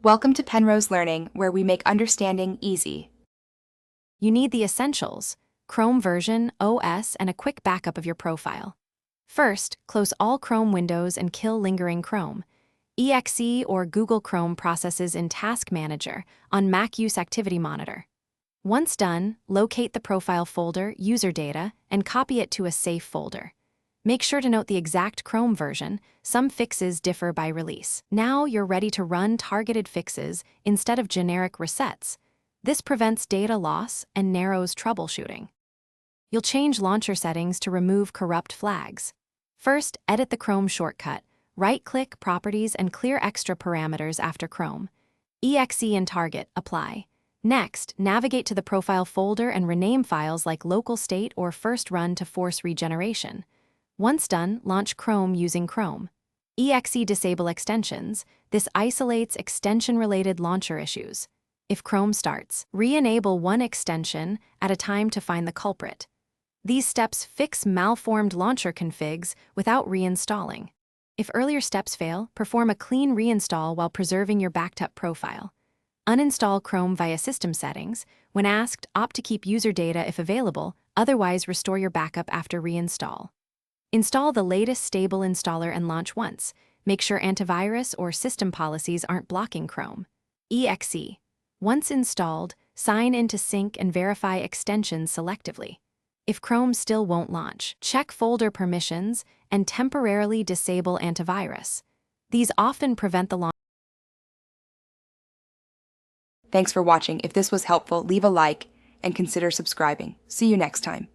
Welcome to Penrose Learning, where we make understanding easy. You need the essentials: Chrome version, OS, and a quick backup of your profile. First, close all Chrome windows and kill lingering Chrome. EXE or Google Chrome processes in Task Manager on Mac Use Activity Monitor. Once done, locate the profile folder, user data, and copy it to a safe folder. Make sure to note the exact Chrome version. Some fixes differ by release. Now you're ready to run targeted fixes instead of generic resets. This prevents data loss and narrows troubleshooting. You'll change launcher settings to remove corrupt flags. First, edit the Chrome shortcut. Right-click Properties and clear extra parameters after Chrome. EXE and Target apply. Next, navigate to the profile folder and rename files like local state or first run to force regeneration. Once done, launch Chrome using Chrome. EXE disable extensions. This isolates extension-related launcher issues. If Chrome starts, re-enable one extension at a time to find the culprit. These steps fix malformed launcher configs without reinstalling. If earlier steps fail, perform a clean reinstall while preserving your backed-up profile. Uninstall Chrome via System Settings. When asked, opt to keep user data if available, otherwise restore your backup after reinstall. Install the latest stable installer and launch once. Make sure antivirus or system policies aren't blocking Chrome. EXE. Once installed, sign in to sync and verify extensions selectively. If Chrome still won't launch, check folder permissions and temporarily disable antivirus. These often prevent the launch. Thanks for watching. If this was helpful, leave a like and consider subscribing. See you next time.